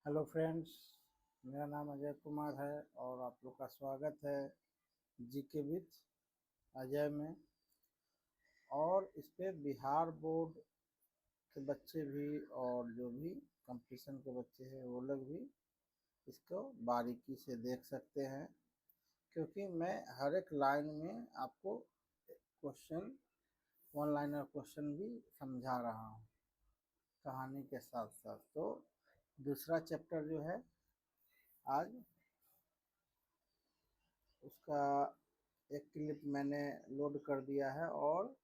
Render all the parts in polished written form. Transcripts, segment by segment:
Hello friends, मेरा नाम अजय कुमार है और आप लोग का स्वागत है जीके विथ अजय में। और इस पे बिहार बोर्ड के बच्चे भी और जो भी कंपटीशन के बच्चे हैं वो लोग भी इसको बारीकी से देख सकते हैं, क्योंकि मैं हर एक लाइन में आपको क्वेश्चन, वन लाइनर क्वेश्चन भी समझा रहा हूँ कहानी के साथ साथ। तो दूसरा चैप्टर जो है आज उसका एक क्लिप मैंने लोड कर दिया है, और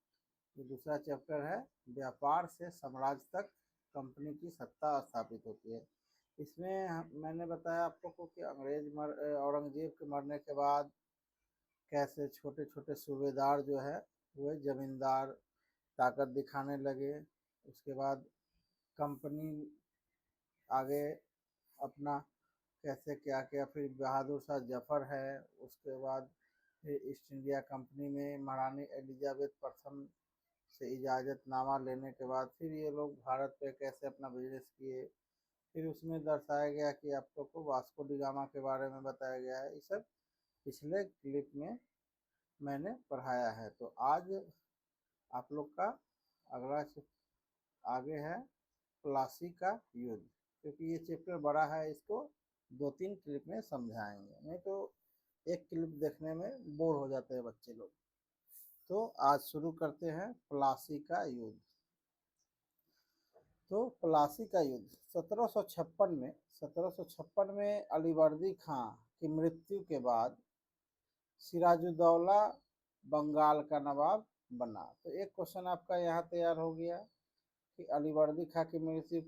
ये दूसरा चैप्टर है व्यापार से साम्राज्य तक कंपनी की सत्ता स्थापित होती है। इसमें मैंने बताया आप लोग को कि औरंगजेब के मरने के बाद कैसे छोटे छोटे सूबेदार जो है हुए जमींदार, ताकत दिखाने लगे। उसके बाद कंपनी आगे अपना कैसे क्या किया। फिर बहादुर शाह जफर है, उसके बाद फिर ईस्ट इंडिया कंपनी में महारानी एलिजाबेथ प्रथम से इजाज़तनामा लेने के बाद फिर ये लोग भारत पे कैसे अपना बिजनेस किए। फिर उसमें दर्शाया गया कि आप लोग को वास्को डी गामा के बारे में बताया गया है। ये सब पिछले क्लिप में मैंने पढ़ाया है। तो आज आप लोग का अगला आगे है प्लासी का युद्ध, क्योंकि ये चैप्टर बड़ा है, इसको दो तीन क्लिप में समझाएंगे, नहीं तो एक क्लिप देखने में बोर हो जाते हैं बच्चे लोग। तो आज शुरू करते हैं प्लासी का युद्ध। तो प्लासी का युद्ध 1756 में अलीवर्दी खां की मृत्यु के बाद सिराजुद्दौला बंगाल का नवाब बना। तो एक क्वेश्चन आपका यहाँ तैयार हो गया कि अलीवर्दी खां की मृत्यु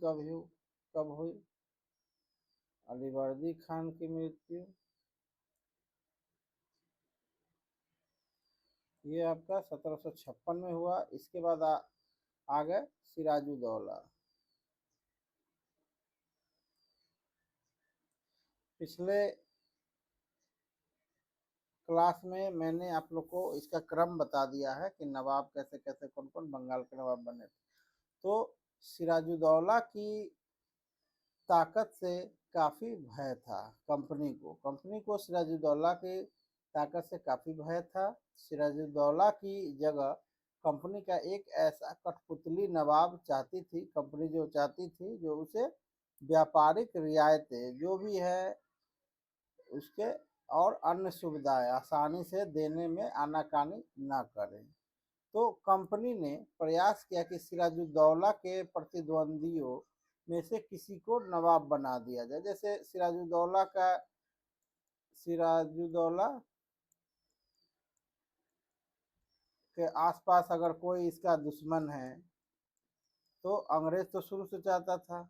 कब हुई। अलीवर्दी खान की मृत्यु ये आपका 1756 में हुआ। इसके बाद आ गए सिराजुद्दौला। पिछले क्लास में मैंने आप लोग को इसका क्रम बता दिया है कि नवाब कैसे कैसे कौन कौन बंगाल के नवाब बने थे। तो सिराजुद्दौला की ताकत से काफ़ी भय था कंपनी को सिराजुद्दौला की ताकत से काफ़ी भय था। सिराजुद्दौला की जगह कंपनी का एक ऐसा कठपुतली नवाब चाहती थी, कंपनी जो चाहती थी, जो उसे व्यापारिक रियायतें जो भी है उसके और अन्य सुविधाएं आसानी से देने में आनाकानी ना करें। तो कंपनी ने प्रयास किया कि सिराजुद्दौला के प्रतिद्वंदियों में से किसी को नवाब बना दिया जाए। जैसे सिराजुद्दौला के आसपास अगर कोई इसका दुश्मन है, तो अंग्रेज तो शुरू से चाहता था,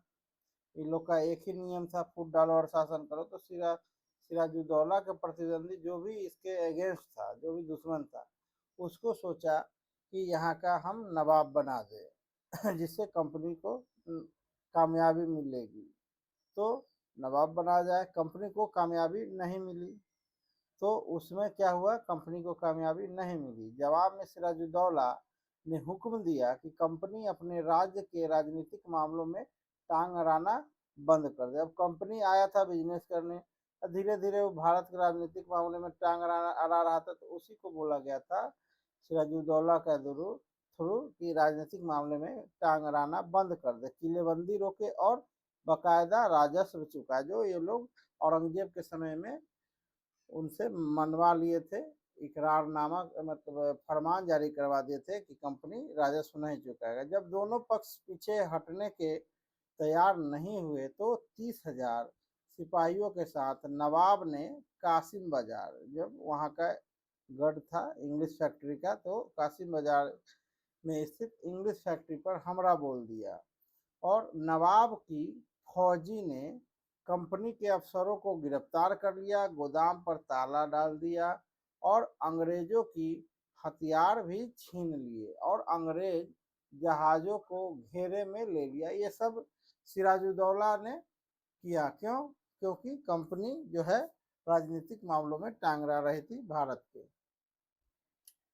इन लोग का एक ही नियम था, फूट डालो और शासन करो। तो सिराजुद्दौला के प्रतिद्वंदी जो भी इसके अगेंस्ट था, जो भी दुश्मन था, उसको सोचा कि यहाँ का हम नवाब बना दे जिससे कंपनी को कामयाबी मिलेगी। तो नवाब बना जाए, कंपनी को कामयाबी नहीं मिली। तो उसमें क्या हुआ, कंपनी को कामयाबी नहीं मिली। जवाब में सिराजुद्दौला ने हुक्म दिया कि कंपनी अपने राज्य के राजनीतिक मामलों में टांग अड़ाना बंद कर दे। अब कंपनी आया था बिजनेस करने, धीरे धीरे वो भारत के राजनीतिक मामले में टांग अड़ा रहा था। तो उसी को बोला गया था सिराजुद्दौला का थ्रू कि राजनीतिक मामले में टांग अड़ाना बंद कर दे, किलेबंदी रोके और बाकायदा राजस्व चुकाए। जो ये लोग औरंगजेब के समय में उनसे मनवा लिए थे, इकरारनामा मतलब फरमान जारी करवा दिए थे कि कंपनी राजस्व नहीं चुकाएगा। जब दोनों पक्ष पीछे हटने के तैयार नहीं हुए, तो 30,000 सिपाहियों के साथ नवाब ने कासिम बाजार, जब वहाँ का गढ़ था इंग्लिश फैक्ट्री का, तो कासिम बाजार में स्थित इंग्लिश फैक्ट्री पर हमला बोल दिया। और नवाब की फौजी ने कंपनी के अफसरों को गिरफ्तार कर लिया, गोदाम पर ताला डाल दिया और अंग्रेजों की हथियार भी छीन लिए और अंग्रेज जहाज़ों को घेरे में ले लिया। ये सब सिराजुद्दौला ने किया। क्यों? क्योंकि कंपनी जो है राजनीतिक मामलों में टांग अड़ा रही थी भारत के।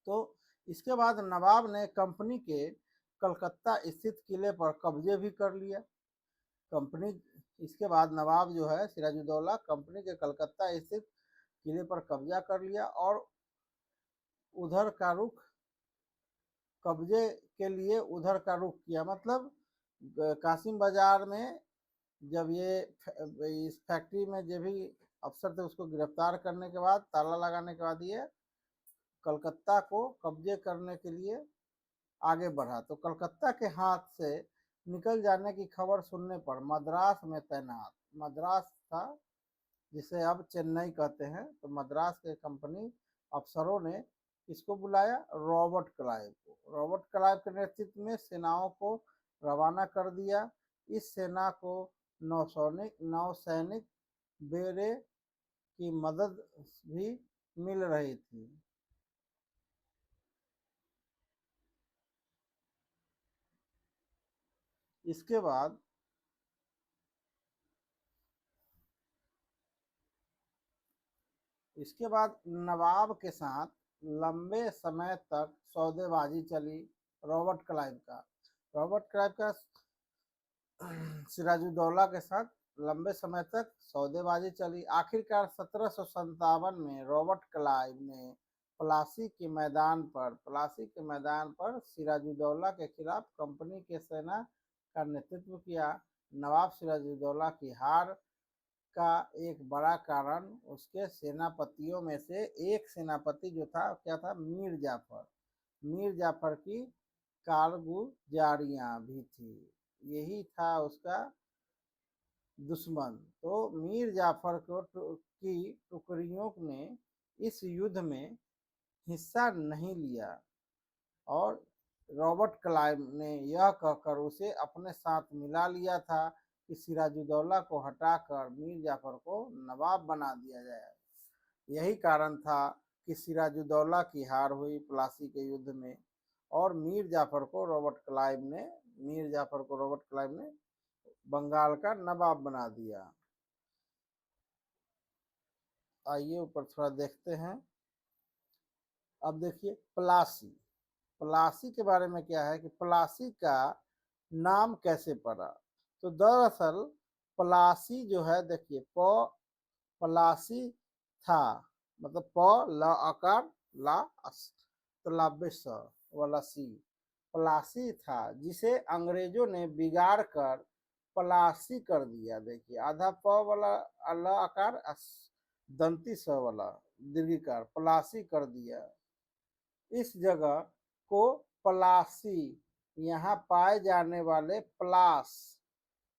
तो इसके बाद नवाब ने कंपनी के कलकत्ता स्थित किले पर कब्जे भी कर लिया। कंपनी इसके बाद नवाब जो है सिराजुद्दौला कंपनी के कलकत्ता स्थित किले पर कब्जा कर लिया और उधर का रुख कब्जे के लिए उधर का रुख किया। मतलब कासिम बाजार में जब ये इस फैक्ट्री में जो भी अफसर थे उसको गिरफ्तार करने के बाद, ताला लगाने के बाद, ये कलकत्ता को कब्जे करने के लिए आगे बढ़ा। तो कलकत्ता के हाथ से निकल जाने की खबर सुनने पर मद्रास में तैनात, मद्रास था जिसे अब चेन्नई कहते हैं, तो मद्रास के कंपनी अफसरों ने इसको बुलाया, रॉबर्ट क्लाइव को। रॉबर्ट क्लाइव के नेतृत्व में सेनाओं को रवाना कर दिया। इस सेना को नौसैनिक बेड़े की मदद भी मिल रही थी। इसके बाद नवाब के साथ लंबे समय तक सौदेबाजी चली। रॉबर्ट क्लाइव का सिराजुद्दौला के साथ लंबे समय तक सौदेबाजी चली। आखिरकार 1757 में रॉबर्ट क्लाइव ने प्लासी के मैदान पर सिराजुद्दौला के खिलाफ कंपनी के सेना का नेतृत्व किया। नवाब सिराजुद्दौला की हार का एक बड़ा कारण उसके सेनापतियों में से एक सेनापति जो था, क्या था, मीर जाफर की कारगुजारियां भी थी। यही था उसका दुश्मन। तो मीर जाफर की टुकड़ियों ने इस युद्ध में हिस्सा नहीं लिया और रॉबर्ट क्लाइव ने यह कहकर उसे अपने साथ मिला लिया था कि सिराजुद्दौला को हटाकर मीर जाफर को नवाब बना दिया जाए। यही कारण था कि सिराजुद्दौला की हार हुई प्लासी के युद्ध में और मीर जाफर को रॉबर्ट क्लाइव ने बंगाल का नवाब बना दिया। आइए ऊपर थोड़ा देखते हैं। अब देखिए प्लासी के बारे में क्या है कि प्लासी का नाम कैसे पड़ा। तो दरअसल प्लासी जो है, देखिए प्लासी था, मतलब प ल आकार ला तलाबे स वाला सी, प्लासी था जिसे अंग्रेजों ने बिगाड़ कर प्लासी कर दिया। देखिए आधा प वाला ल आकार दंती स वाला दीर्घिकार प्लासी कर दिया। इस जगह को प्लासी, यहाँ पाए जाने वाले प्लास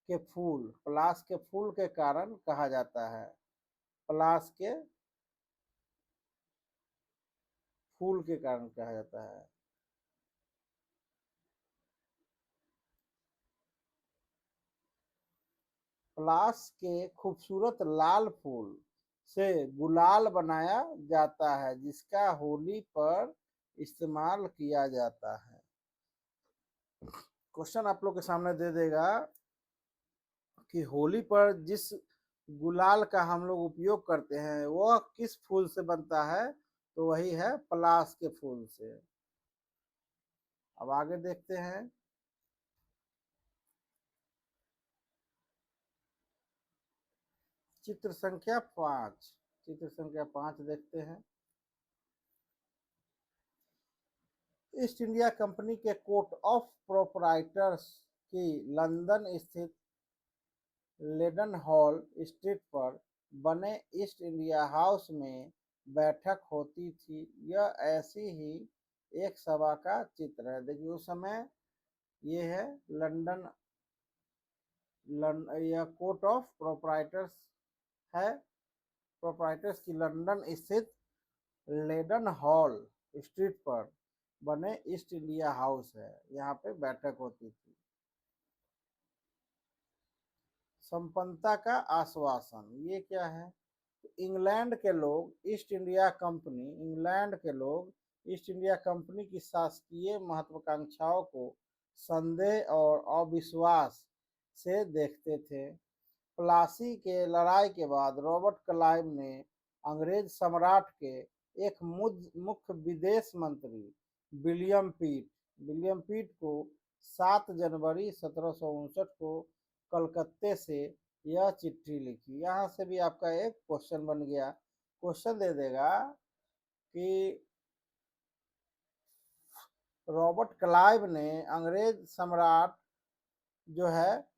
के फूल के कारण कहा जाता है। प्लास के फूल के कारण कहा जाता है। प्लास के खूबसूरत लाल फूल से गुलाल बनाया जाता है जिसका होली पर इस्तेमाल किया जाता है। क्वेश्चन आप लोग के सामने दे देगा कि होली पर जिस गुलाल का हम लोग उपयोग करते हैं वह किस फूल से बनता है, तो वही है पलाश के फूल से। अब आगे देखते हैं। चित्र संख्या 5 देखते हैं। ईस्ट इंडिया कंपनी के कोर्ट ऑफ प्रोपराइटर्स की लंदन स्थित लेडनहॉल स्ट्रीट पर बने ईस्ट इंडिया हाउस में बैठक होती थी। यह ऐसी ही एक सभा का चित्र है। देखिए उस समय ये है लंदन, यह कोर्ट ऑफ प्रोपराइटर्स है। प्रोपराइटर्स की लंदन स्थित लेडनहॉल स्ट्रीट पर बने ईस्ट इंडिया हाउस है, यहाँ पे बैठक होती थी। संपन्नता का आश्वासन, ये क्या है? इंग्लैंड के लोग ईस्ट इंडिया कंपनी की शासकीय महत्वाकांक्षाओं को संदेह और अविश्वास से देखते थे। प्लासी के लड़ाई के बाद रॉबर्ट क्लाइव ने अंग्रेज सम्राट के एक मुख्य विदेश मंत्री विलियम पीट को 7 जनवरी 1759 को कलकत्ते से यह चिट्ठी लिखी। यहाँ से भी आपका एक क्वेश्चन बन गया। क्वेश्चन दे देगा कि रॉबर्ट क्लाइव ने अंग्रेज सम्राट जो है,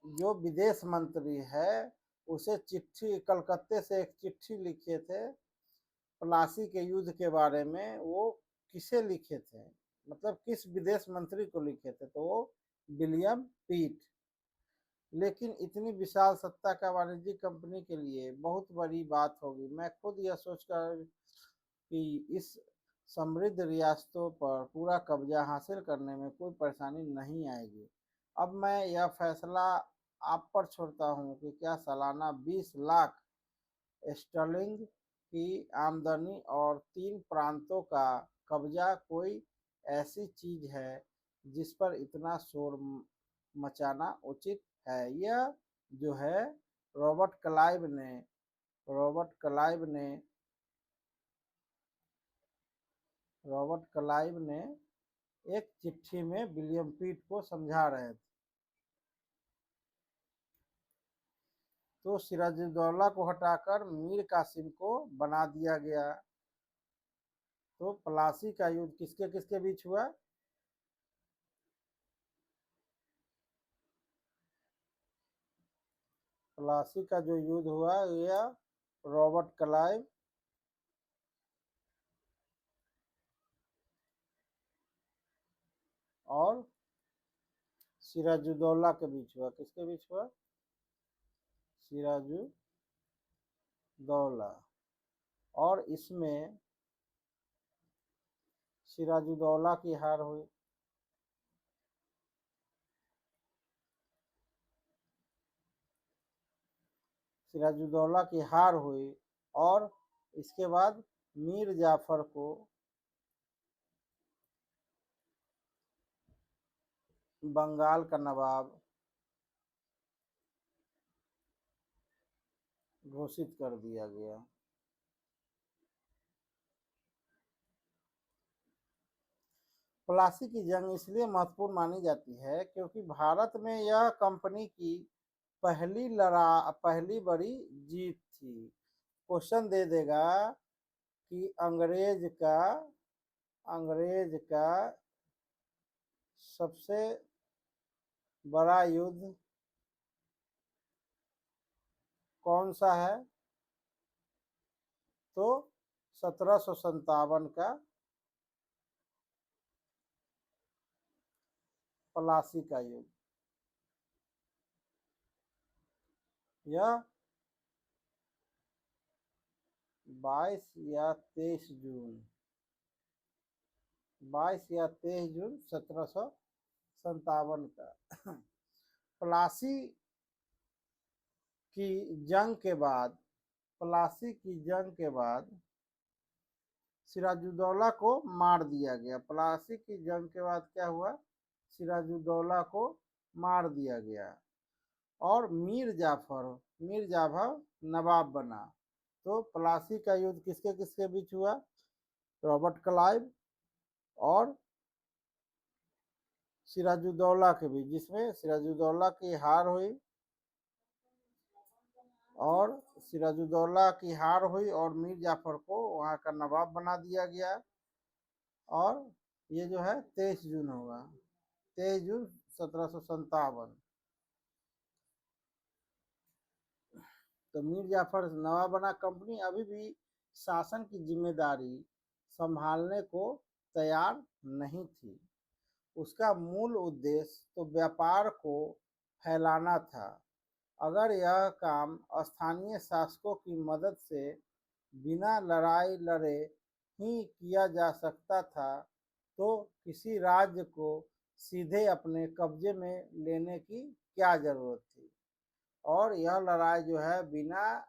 जो विदेश मंत्री है, उसे चिट्ठी, कलकत्ते से एक चिट्ठी लिखे थे प्लासी के युद्ध के बारे में। वो किसे लिखे थे, मतलब किस विदेश मंत्री को लिखे थे, तो वो विलियम पीट। लेकिन इतनी विशाल सत्ता का वाणिज्यिक कंपनी के लिए बहुत बड़ी बात होगी। मैं खुद यह सोचकर कि इस समृद्ध रियासतों पर पूरा कब्जा हासिल करने में कोई परेशानी नहीं आएगी। अब मैं यह फैसला आप पर छोड़ता हूँ कि क्या सालाना 20 लाख स्टर्लिंग की आमदनी और 3 प्रांतों का कब्जा कोई ऐसी चीज है जिस पर इतना शोर मचाना उचित है। यह जो है रॉबर्ट क्लाइव ने रॉबर्ट क्लाइव ने रॉबर्ट क्लाइव ने एक चिट्ठी में विलियम पीट को समझा रहे थे। तो सिराजुद्दौला को हटाकर मीर कासिम को बना दिया गया। तो प्लासी का युद्ध किसके किसके बीच हुआ? प्लासी का जो युद्ध हुआ यह रॉबर्ट क्लाइव और सिराजुद्दौला के बीच हुआ। किसके बीच हुआ? सिराजुद्दौला। और इसमें सिराजुद्दौला की हार हुई। सिराजुद्दौला की हार हुई और इसके बाद मीर जाफर को बंगाल का नवाब घोषित कर दिया गया। प्लासी की जंग इसलिए महत्वपूर्ण मानी जाती है क्योंकि भारत में यह कंपनी की पहली बड़ी जीत थी। क्वेश्चन दे देगा कि अंग्रेज का सबसे बड़ा युद्ध कौन सा है? तो 1757 का प्लासी का युद्ध। यह 22 या 23 जून 1757 का। प्लासी की जंग के बाद प्लासी की जंग के बाद सिराजुद्दौला को मार दिया गया। प्लासी की जंग के बाद क्या हुआ? सिराजुद्दौला को मार दिया गया और मीर जाफर नवाब बना। तो प्लासी का युद्ध किसके किसके बीच हुआ? रॉबर्ट क्लाइव और सिराजुद्दौला के बीच, जिसमें सिराजुद्दौला की हार हुई और मीर जाफर को वहां का नवाब बना दिया गया। और ये जो है 23 जून होगा, 23 जून 1757। तो मीर जाफर नवाब बना। कंपनी अभी भी शासन की जिम्मेदारी संभालने को तैयार नहीं थी। उसका मूल उद्देश्य तो व्यापार को फैलाना था। अगर यह काम स्थानीय शासकों की मदद से बिना लड़ाई लड़े ही किया जा सकता था तो किसी राज्य को सीधे अपने कब्जे में लेने की क्या जरूरत थी। और यह लड़ाई जो है बिना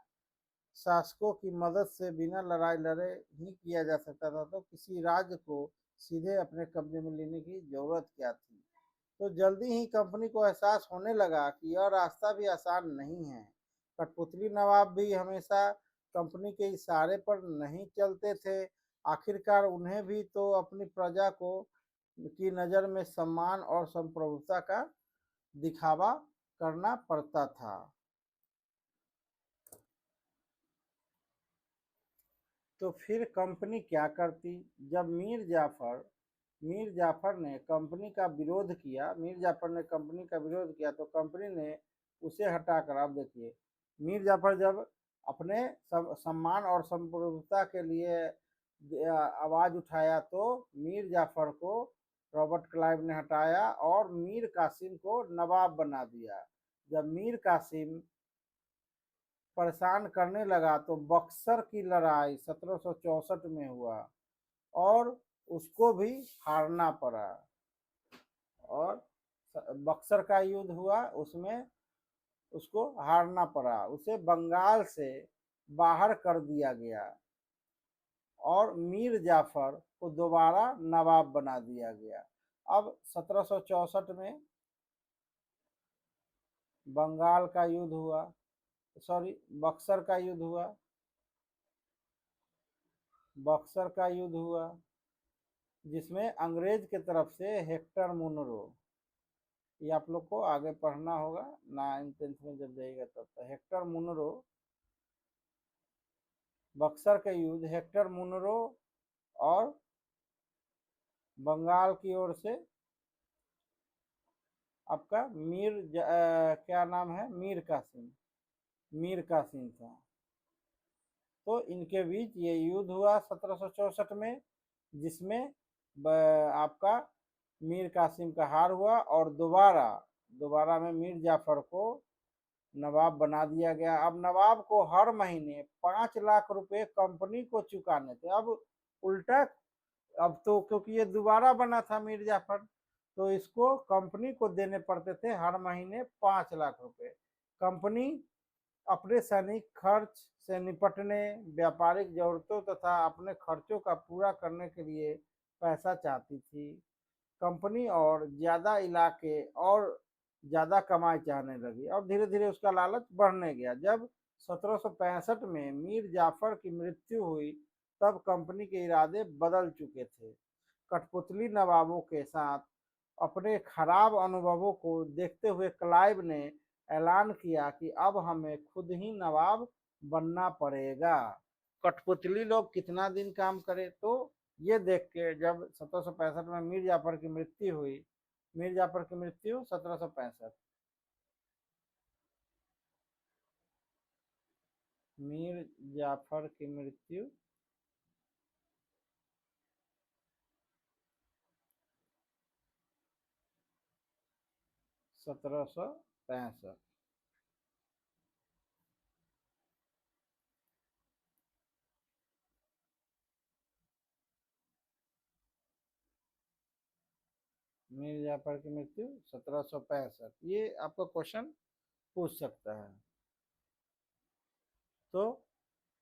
शासकों की मदद से बिना लड़ाई लड़े ही किया जा सकता था, तो किसी राज्य को सीधे अपने कब्जे में लेने की जरूरत क्या थी। तो जल्दी ही कंपनी को एहसास होने लगा कि यह रास्ता भी आसान नहीं है। कठपुतली नवाब भी हमेशा कंपनी के इशारे पर नहीं चलते थे। आखिरकार उन्हें भी तो अपनी प्रजा को की नज़र में सम्मान और संप्रभुता का दिखावा करना पड़ता था। तो फिर कंपनी क्या करती? जब मीर जाफर ने कंपनी का विरोध किया, मीर जाफर ने कंपनी का विरोध किया तो कंपनी ने उसे हटाकर, अब देखिए, मीर जाफर जब अपने सम्मान और संप्रभुता के लिए आवाज उठाया तो मीर जाफर को रॉबर्ट क्लाइव ने हटाया और मीर कासिम को नवाब बना दिया। जब मीर कासिम परेशान करने लगा तो बक्सर की लड़ाई 1764 में हुआ और उसको भी हारना पड़ा। और बक्सर का युद्ध हुआ, उसमें उसको हारना पड़ा, उसे बंगाल से बाहर कर दिया गया और मीर जाफर को दोबारा नवाब बना दिया गया। अब 1764 में बंगाल का युद्ध हुआ, सॉरी, बक्सर का युद्ध हुआ, बक्सर का युद्ध हुआ जिसमें अंग्रेज के तरफ से हेक्टर मुनरो, ये आप लोग को आगे पढ़ना होगा 9th 10th में जब जाएगा तब। तो हेक्टर मुनरो, बक्सर के युद्ध हेक्टर मुनरो और बंगाल की ओर से आपका क्या नाम है, मीर कासिम था। तो इनके बीच ये युद्ध हुआ 1764 में, जिसमें आपका मीर कासिम का हार हुआ और दोबारा में मीर जाफर को नवाब बना दिया गया। अब नवाब को हर महीने 5 लाख रुपए कंपनी को चुकाने थे। अब उल्टा, अब तो क्योंकि ये दोबारा बना था मीर जाफर, तो इसको कंपनी को देने पड़ते थे हर महीने 5 लाख रुपए। कंपनी अपने सैनिक खर्च से निपटने, व्यापारिक जरूरतों तथा अपने खर्चों का पूरा करने के लिए पैसा चाहती थी। कंपनी और ज्यादा इलाके और ज्यादा कमाई चाहने लगी और धीरे धीरे उसका लालच बढ़ने गया। जब 1765 में मीर जाफर की मृत्यु हुई तब कंपनी के इरादे बदल चुके थे। कठपुतली नवाबों के साथ अपने खराब अनुभवों को देखते हुए क्लाइव ने ऐलान किया कि अब हमें खुद ही नवाब बनना पड़ेगा। कठपुतली लोग कितना दिन काम करे, तो ये देख के जब 1765 में मीर जाफर की मृत्यु हुई, मीर जाफर की मृत्यु 1765, मीर जाफर की मृत्यु 1765। मीर जाफर की मृत्यु 1765, ये आपका क्वेश्चन पूछ सकता है। तो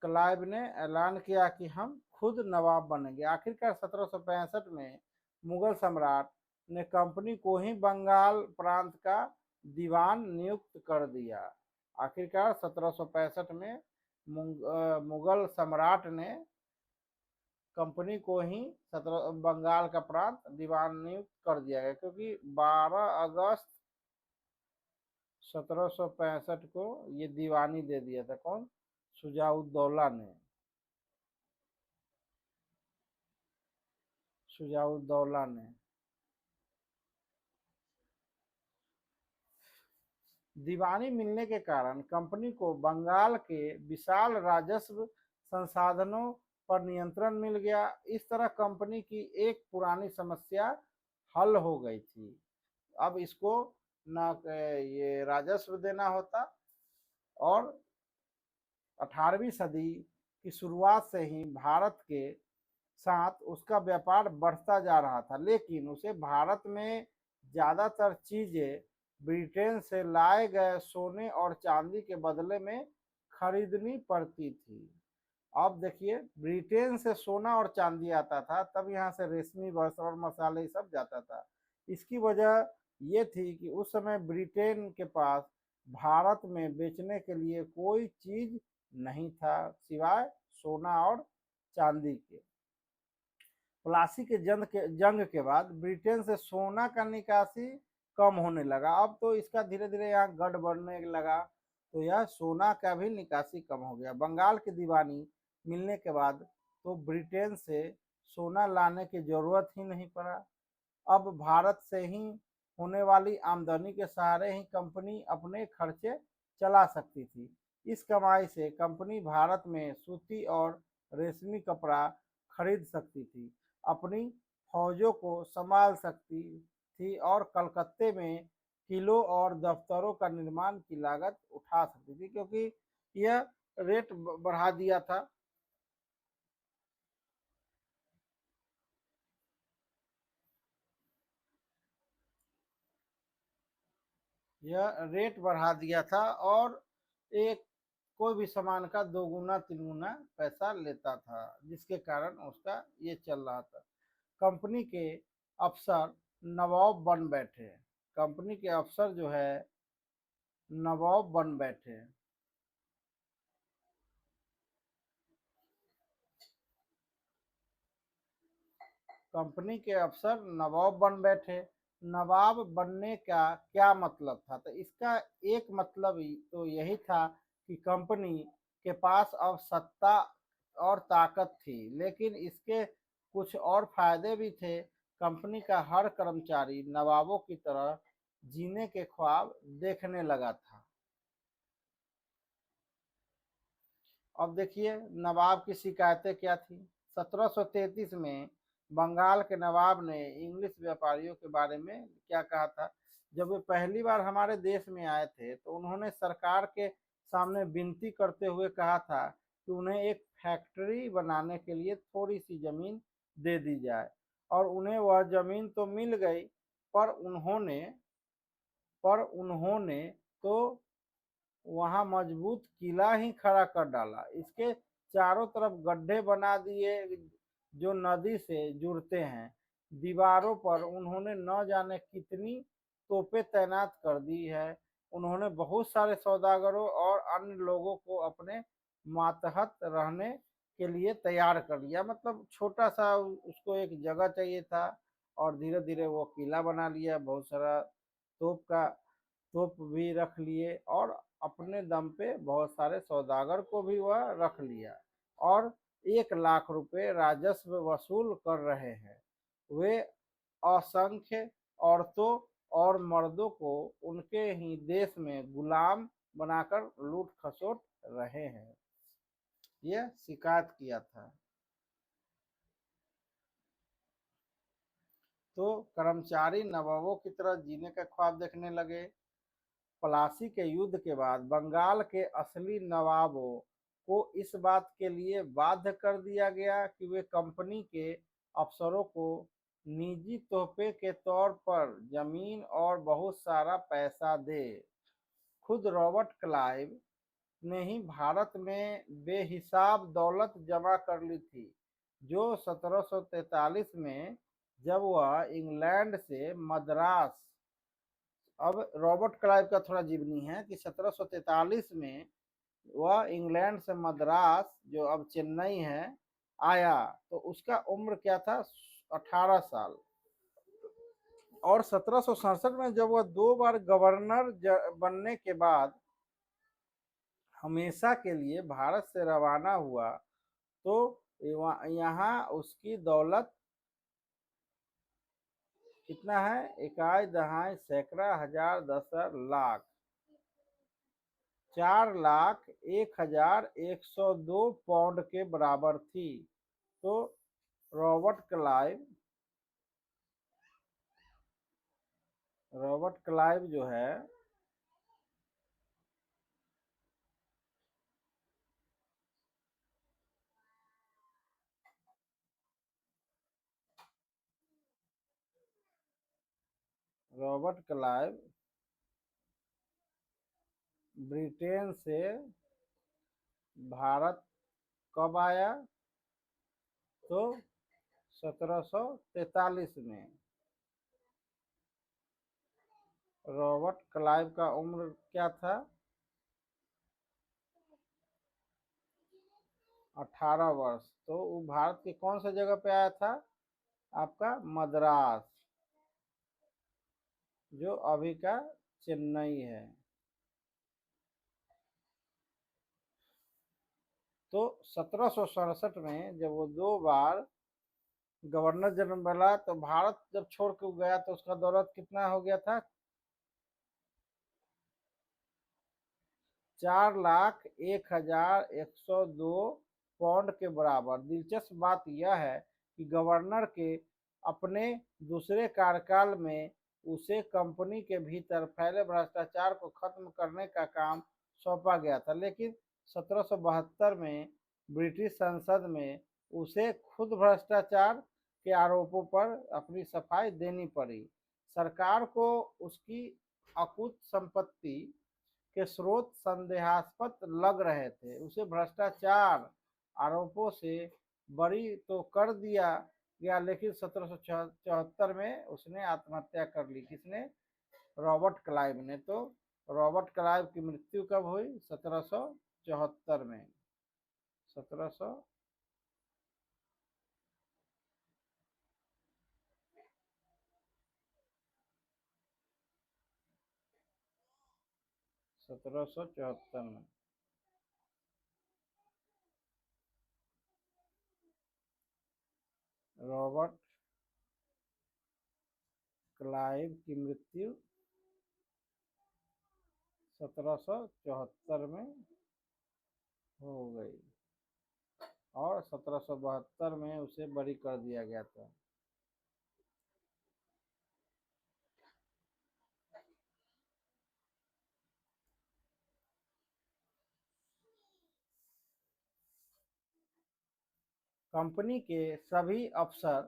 क्लाइव ने ऐलान किया कि हम खुद नवाब बनेंगे। आखिरकार 1765 में मुगल सम्राट ने कंपनी को ही बंगाल प्रांत का दीवान नियुक्त कर दिया। आखिरकार 1765 में मुगल सम्राट ने कंपनी को ही बंगाल का प्रांत दीवान नियुक्त कर दिया गया, क्योंकि 12 अगस्त 1765 को ये दीवानी दे दिया था। कौन? शुजाउद्दौला ने, शुजाउद्दौला ने। दीवानी मिलने के कारण कंपनी को बंगाल के विशाल राजस्व संसाधनों पर नियंत्रण मिल गया। इस तरह कंपनी की एक पुरानी समस्या हल हो गई थी। अब इसको न ये राजस्व देना होता और 18वीं सदी की शुरुआत से ही भारत के साथ उसका व्यापार बढ़ता जा रहा था, लेकिन उसे भारत में ज्यादातर चीजें ब्रिटेन से लाए गए सोने और चांदी के बदले में खरीदनी पड़ती थी। अब देखिए, ब्रिटेन से सोना और चांदी आता था, तब यहाँ से रेशमी वस्त्र और मसाले सब जाता था। इसकी वजह ये थी कि उस समय ब्रिटेन के पास भारत में बेचने के लिए कोई चीज नहीं था सिवाय सोना और चांदी के। प्लासी के जंग के बाद ब्रिटेन से सोना का निकासी कम होने लगा। अब तो इसका धीरे धीरे यहाँ गढ़ बढ़ने लगा, तो यह सोना का भी निकासी कम हो गया। बंगाल की दीवानी मिलने के बाद तो ब्रिटेन से सोना लाने की जरूरत ही नहीं पड़ा। अब भारत से ही होने वाली आमदनी के सहारे ही कंपनी अपने खर्चे चला सकती थी। इस कमाई से कंपनी भारत में सूती और रेशमी कपड़ा खरीद सकती थी, अपनी फौजों को संभाल सकती थी और कलकत्ते में किलों और दफ्तरों का निर्माण की लागत उठा सकती थी, क्योंकि यह रेट बढ़ा दिया था। यह रेट बढ़ा दिया था और एक कोई भी सामान का दोगुना तिगुना पैसा लेता था, जिसके कारण उसका ये चल रहा था। कंपनी के अफसर नवाब बन बैठे। कंपनी के अफसर जो है नवाब बन बैठे। कंपनी के अफसर नवाब बन बैठे। नवाब बनने का क्या मतलब था? तो इसका एक मतलब तो यही था कि कंपनी के पास अब सत्ता और ताकत थी, लेकिन इसके कुछ और फायदे भी थे। कंपनी का हर कर्मचारी नवाबों की तरह जीने के ख्वाब देखने लगा था। अब देखिए नवाब की शिकायतें क्या थी। 1733 में बंगाल के नवाब ने इंग्लिश व्यापारियों के बारे में क्या कहा था? जब वे पहली बार हमारे देश में आए थे तो उन्होंने सरकार के सामने विनती करते हुए कहा था कि उन्हें एक फैक्ट्री बनाने के लिए थोड़ी सी जमीन दे दी जाए, और उन्हें वह जमीन तो मिल गई, पर उन्होंने तो वहां मजबूत किला ही खड़ा कर डाला। इसके चारों तरफ गड्ढे बना दिए जो नदी से जुड़ते हैं। दीवारों पर उन्होंने न जाने कितनी तोपें तैनात कर दी है। उन्होंने बहुत सारे सौदागरों और अन्य लोगों को अपने मातहत रहने के लिए तैयार कर लिया। मतलब छोटा सा उसको एक जगह चाहिए था, और धीरे धीरे वो किला बना लिया। बहुत सारा तोप भी रख लिए, और अपने दम पे बहुत सारे सौदागर को भी वह रख लिया, और 1 लाख रुपए राजस्व वसूल कर रहे हैं। वे असंख्य औरतों और मर्दों को उनके ही देश में गुलाम बनाकर लूट खसोट रहे हैं। यह शिकायत किया था। तो कर्मचारी नवाबों की तरह जीने का ख्वाब देखने लगे। प्लासी के युद्ध के बाद बंगाल के असली नवाबों को इस बात के लिए बाध्य कर दिया गया कि वे कंपनी के अफसरों को निजी तोहफे के तौर पर जमीन और बहुत सारा पैसा दे। खुद रॉबर्ट क्लाइव ने ही भारत में बेहिसाब दौलत जमा कर ली थी, जो 1743 में जब वह इंग्लैंड से मद्रास। अब रॉबर्ट क्लाइव का थोड़ा जीवनी है कि 1743 में वह इंग्लैंड से मद्रास, जो अब चेन्नई है, आया, तो उसका उम्र क्या था? 18 साल। और 1767 में जब वह 2 बार गवर्नर बनने के बाद हमेशा के लिए भारत से रवाना हुआ, तो यहाँ उसकी दौलत कितना है? इकाई दहाई सैकड़ा हजार दस लाख, 4,01,102 पाउंड के बराबर थी। तो रॉबर्ट क्लाइव रॉबर्ट क्लाइव जो है रॉबर्ट क्लाइव ब्रिटेन से भारत कब आया? तो 1743 में। रॉबर्ट क्लाइव का उम्र क्या था? 18 वर्ष। तो वो भारत के कौन सा जगह पे आया था? आपका मद्रास। जो अभी का चेन्नई है। तो 1767 में जब वो 2 बार गवर्नर जनरल बना तो भारत जब छोड़ के गया तो उसका दौलत कितना हो गया था? 4,01,102 पाउंड के बराबर। दिलचस्प बात यह है कि गवर्नर के अपने दूसरे कार्यकाल में उसे कंपनी के भीतर फैले भ्रष्टाचार को खत्म करने का काम सौंपा गया था, लेकिन 1772 में ब्रिटिश संसद में उसे खुद भ्रष्टाचार के आरोपों पर अपनी सफाई देनी पड़ी। सरकार को उसकी अकुत संपत्ति के स्रोत संदेहास्पद लग रहे थे। उसे भ्रष्टाचार आरोपों से बरी तो कर दिया गया, लेकिन 1774 में उसने आत्महत्या कर ली। किसने? रॉबर्ट क्लाइव ने। तो रॉबर्ट क्लाइव की मृत्यु कब हुई? 1774 में। 17 1774 में। रॉबर्ट क्लाइव की मृत्यु 1774 में हो गई और 1772 में उसे बरी कर दिया गया था। कंपनी के सभी अफसर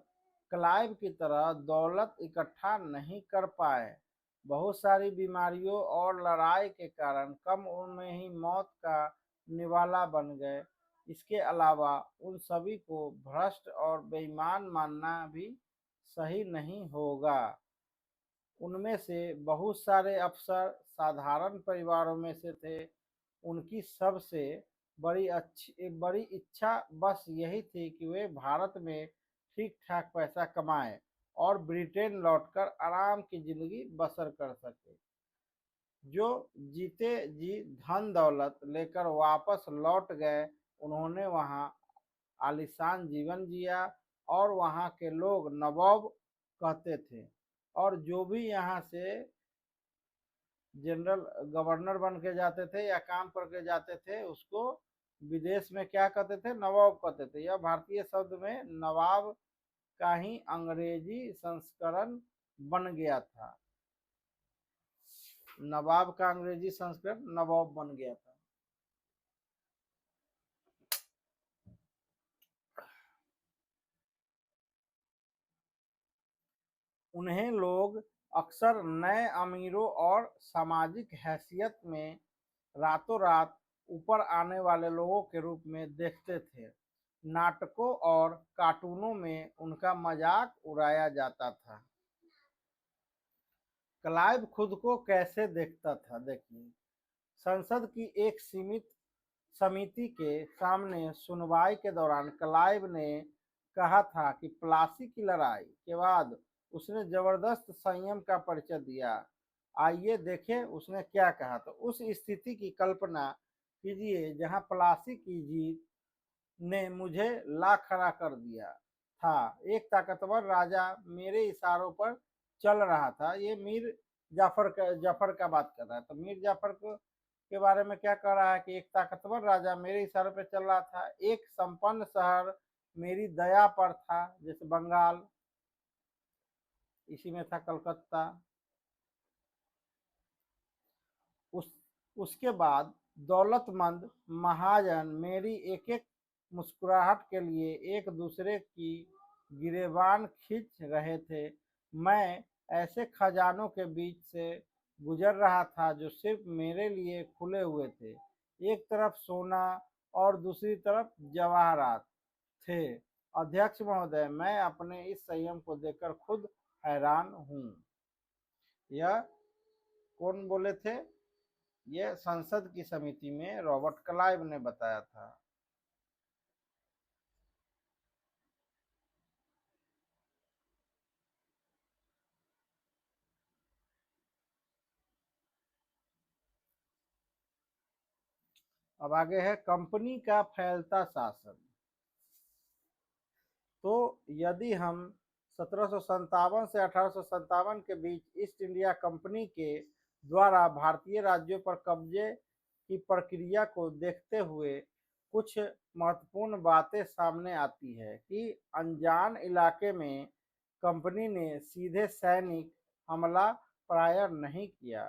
क्लाइव की तरह दौलत इकट्ठा नहीं कर पाए। बहुत सारी बीमारियों और लड़ाई के कारण कम उम्र में ही मौत का निवाला बन गए। इसके अलावा उन सभी को भ्रष्ट और बेईमान मानना भी सही नहीं होगा। उनमें से बहुत सारे अफसर साधारण परिवारों में से थे। उनकी सबसे बड़ी इच्छा बस यही थी कि वे भारत में ठीक ठाक पैसा कमाएं और ब्रिटेन लौटकर आराम की जिंदगी बसर कर सके। जो जीते जी धन दौलत लेकर वापस लौट गए, उन्होंने वहां आलीशान जीवन जिया और वहां के लोग नवाब कहते थे। और जो भी यहाँ से जनरल गवर्नर बन के जाते थे या काम करके जाते थे, उसको विदेश में क्या कहते थे? नवाब कहते थे। यह भारतीय शब्द में नवाब का ही अंग्रेजी संस्करण बन गया था। नवाब का अंग्रेजी संस्करण नवाब बन गया था। उन्हें लोग अक्सर नए अमीरों और सामाजिक हैसियत में रातों रात ऊपर आने वाले लोगों के रूप में देखते थे। नाटकों और कार्टूनों में उनका मजाक उड़ाया जाता था। क्लाइव खुद को कैसे देखता था? देखिए, संसद की एक सीमित समिति के सामने सुनवाई के दौरान क्लाइव ने कहा था कि प्लासी की लड़ाई के बाद उसने जबरदस्त संयम का परिचय दिया। आइए देखें उसने क्या कहा। तो उस स्थिति की कल्पना कीजिए जहां प्लासी की जीत ने मुझे ला खड़ा कर दिया था। एक ताकतवर राजा मेरे इशारों पर चल रहा था। ये मीर जाफर का बात कर रहा है। तो मीर जाफर को के बारे में क्या कह रहा है कि एक ताकतवर राजा मेरे इशारों पर चल रहा था, एक संपन्न शहर मेरी दया पर था, जैसे बंगाल, इसी में था कलकत्ता। उस उसके बाद दौलतमंद महाजन मेरी एक एक मुस्कुराहट के लिए एक दूसरे की गिरेबान खींच रहे थे। मैं ऐसे खजानों के बीच से गुजर रहा था जो सिर्फ मेरे लिए खुले हुए थे। एक तरफ सोना और दूसरी तरफ जवाहरात थे। अध्यक्ष महोदय, मैं अपने इस संयम को देखकर खुद हैरान हूँ। यह कौन बोले थे? यह संसद की समिति में रॉबर्ट क्लाइव ने बताया था। अब आगे है कंपनी का फैलता शासन। तो यदि हम 1757 से 1857 के बीच ईस्ट इंडिया कंपनी के द्वारा भारतीय राज्यों पर कब्जे की प्रक्रिया को देखते हुए कुछ महत्वपूर्ण बातें सामने आती है कि अनजान इलाके में कंपनी ने सीधे सैनिक हमला प्राय नहीं किया,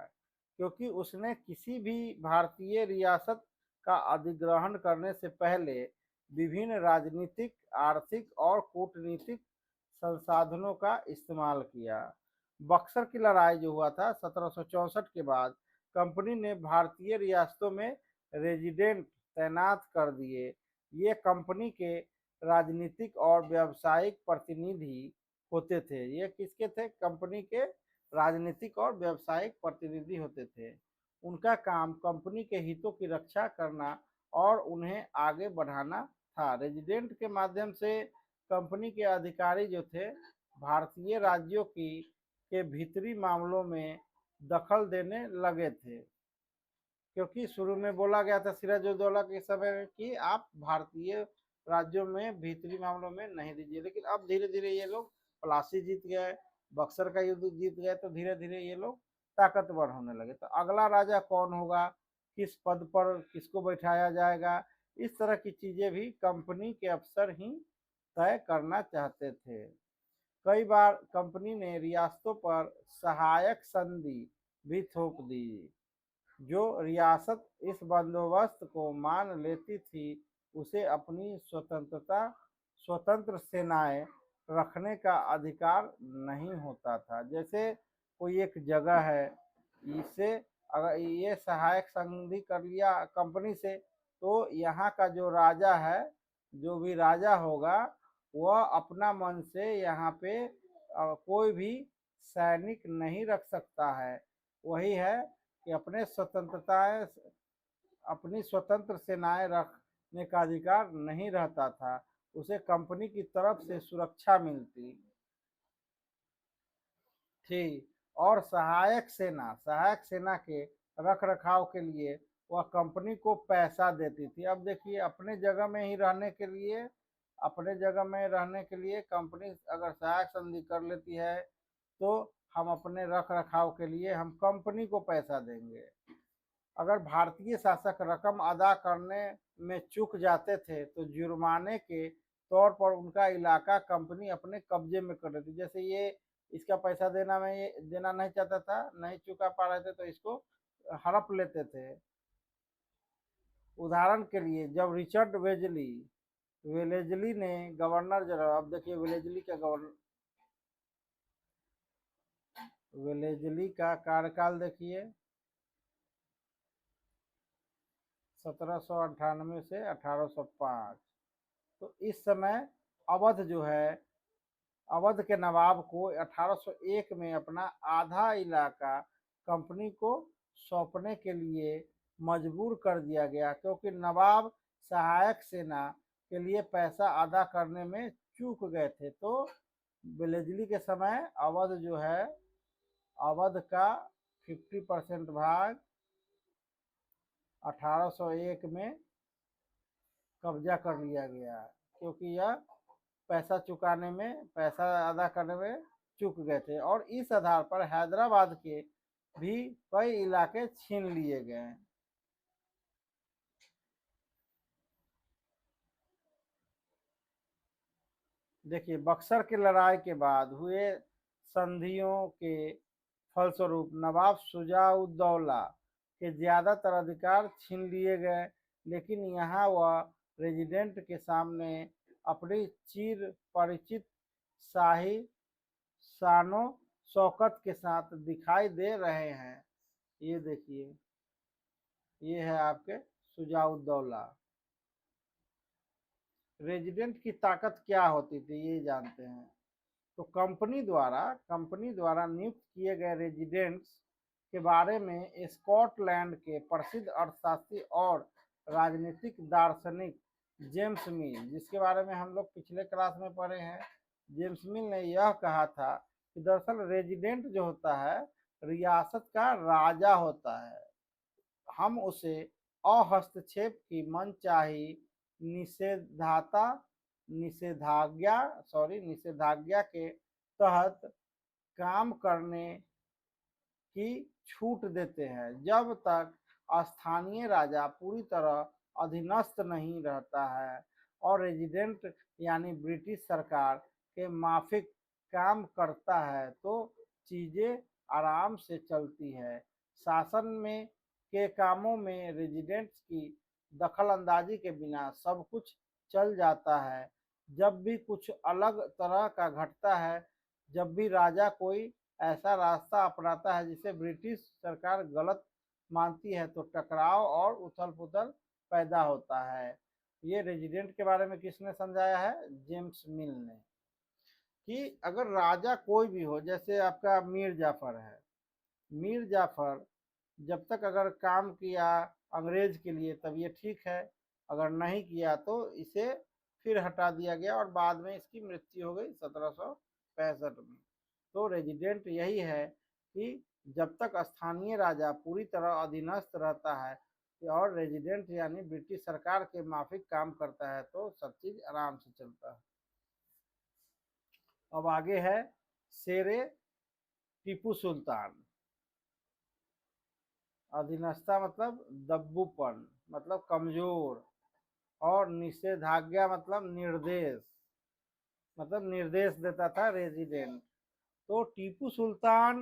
क्योंकि उसने किसी भी भारतीय रियासत का अधिग्रहण करने से पहले विभिन्न राजनीतिक, आर्थिक और कूटनीतिक संसाधनों का इस्तेमाल किया। बक्सर की लड़ाई जो हुआ था 1764 के बाद, कंपनी ने भारतीय रियासतों में रेजिडेंट तैनात कर दिए। ये कंपनी के राजनीतिक और व्यावसायिक प्रतिनिधि होते थे। ये किसके थे? कंपनी के राजनीतिक और व्यावसायिक प्रतिनिधि होते थे। उनका काम कंपनी के हितों की रक्षा करना और उन्हें आगे बढ़ाना था। रेजिडेंट के माध्यम से कंपनी के अधिकारी जो थे भारतीय राज्यों की के भीतरी मामलों में दखल देने लगे थे, क्योंकि शुरू में बोला गया था सिराजुद्दौला के समय में कि आप भारतीय राज्यों में भीतरी मामलों में नहीं दीजिए, लेकिन अब धीरे धीरे ये लोग प्लासी जीत गए, बक्सर का युद्ध जीत गए, तो धीरे धीरे ये लोग ताकतवर होने लगे। तो अगला राजा कौन होगा, किस पद पर किसको बैठाया जाएगा, इस तरह की चीजें भी कंपनी के अफसर ही तय करना चाहते थे। कई बार कंपनी ने रियासतों पर सहायक संधि भी थोप दी। जो रियासत इस बंदोबस्त को मान लेती थी उसे अपनी स्वतंत्र सेनाएं रखने का अधिकार नहीं होता था। जैसे कोई एक जगह है, इसे अगर ये सहायक संधि कर लिया कंपनी से, तो यहाँ का जो राजा है, जो भी राजा होगा, वह अपना मन से यहाँ पे कोई भी सैनिक नहीं रख सकता है। वही है कि अपनी स्वतंत्र सेनाएं रखने का अधिकार नहीं रहता था, उसे कंपनी की तरफ से सुरक्षा मिलती थी। और सहायक सेना के रख रखाव के लिए वह कंपनी को पैसा देती थी। अब देखिए, अपने जगह में रहने के लिए कंपनी अगर सहायक संधि कर लेती है, तो हम अपने रख रखाव के लिए हम कंपनी को पैसा देंगे। अगर भारतीय शासक रकम अदा करने में चूक जाते थे तो जुर्माने के तौर पर उनका इलाका कंपनी अपने कब्जे में कर लेती। जैसे ये इसका पैसा देना नहीं चाहता था, नहीं चुका पा रहे थे, तो इसको हड़प लेते थे। उदाहरण के लिए, जब रिचर्ड वेलेजली ने गवर्नर जनरल, अब देखिए वेलेजली का कार्यकाल देखिए 1798 से 1805। तो इस समय अवध जो है, अवध के नवाब को 1801 में अपना आधा इलाका कंपनी को सौंपने के लिए मजबूर कर दिया गया, क्योंकि नवाब सहायक सेना के लिए पैसा अदा करने में चूक गए थे। तो बेलेजली के समय अवध जो है, अवध का 50% भाग 1801 में कब्जा कर लिया गया, क्योंकि यह पैसा अदा करने में चूक गए थे। और इस आधार पर हैदराबाद के भी कई इलाके छीन लिए गए। देखिए, बक्सर की लड़ाई के बाद हुए संधियों के फलस्वरूप नवाब शुजाउद्दौला के ज्यादातर अधिकार छीन लिए गए, लेकिन यहाँ वह रेजिडेंट के सामने अपनी चिर परिचित शाही शानो शौकत के साथ दिखाई दे रहे हैं। ये देखिए, ये है आपके शुजाउद्दौला। रेजिडेंट की ताकत क्या होती थी, ये जानते हैं। तो कंपनी द्वारा नियुक्त किए गए रेजिडेंट्स के बारे में स्कॉटलैंड के प्रसिद्ध अर्थशास्त्री और राजनीतिक दार्शनिक जेम्स मिल, जिसके बारे में हम लोग पिछले क्लास में पढ़े हैं, जेम्स मिल ने यह कहा था कि दरअसल रेजिडेंट जो होता है रियासत का राजा होता है। हम उसे अहस्तक्षेप की मनचाही निषेधाता निषेधाज्ञा के तहत काम करने की छूट देते हैं जब तक स्थानीय राजा पूरी तरह अधीनस्थ नहीं रहता है और रेजिडेंट यानी ब्रिटिश सरकार के माफिक काम करता है तो चीजें आराम से चलती है। शासन में के कामों में रेजिडेंट्स की दखल अंदाजी के बिना सब कुछ चल जाता है। जब भी कुछ अलग तरह का घटता है, जब भी राजा कोई ऐसा रास्ता अपनाता है जिसे ब्रिटिश सरकार गलत मानती है तो टकराव और उथल पुथल पैदा होता है। ये रेजिडेंट के बारे में किसने समझाया है? जेम्स मिल ने। कि अगर राजा कोई भी हो, जैसे आपका मीर जाफर है, मीर जाफर जब तक अगर काम किया अंग्रेज के लिए तब ये ठीक है, अगर नहीं किया तो इसे फिर हटा दिया गया और बाद में इसकी मृत्यु हो गई 1765 में। तो रेजिडेंट यही है कि जब तक स्थानीय राजा पूरी तरह अधीनस्थ रहता है और रेजिडेंट यानी ब्रिटिश सरकार के माफिक काम करता है तो सब चीज आराम से चलता है। अब आगे है शेरे टीपू सुल्तान। अधीनस्थता मतलब दब्बूपन, मतलब कमजोर, और निषेधाज्ञा मतलब निर्देश, मतलब निर्देश देता था रेजिडेंट। तो टीपू सुल्तान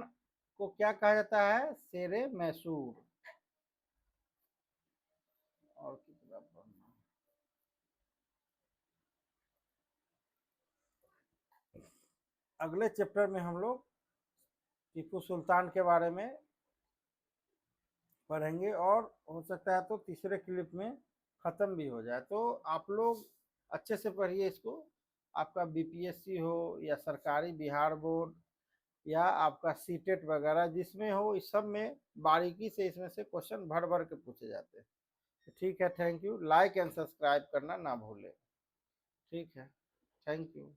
को क्या कहा जाता है? शेरे मैसूर। और कितना पढ़ना, अगले चैप्टर में हम लोग टीपू सुल्तान के बारे में पढ़ेंगे और हो सकता है तो तीसरे क्लिप में ख़त्म भी हो जाए। तो आप लोग अच्छे से पढ़िए इसको। आपका बीपीएससी हो या सरकारी बिहार बोर्ड या आपका सीटेट वगैरह जिसमें हो, इस सब में बारीकी से इसमें से क्वेश्चन भर भर के पूछे जाते हैं। तो ठीक है, thank you. Like and subscribe करना ना भूलें। ठीक है, थैंक यू।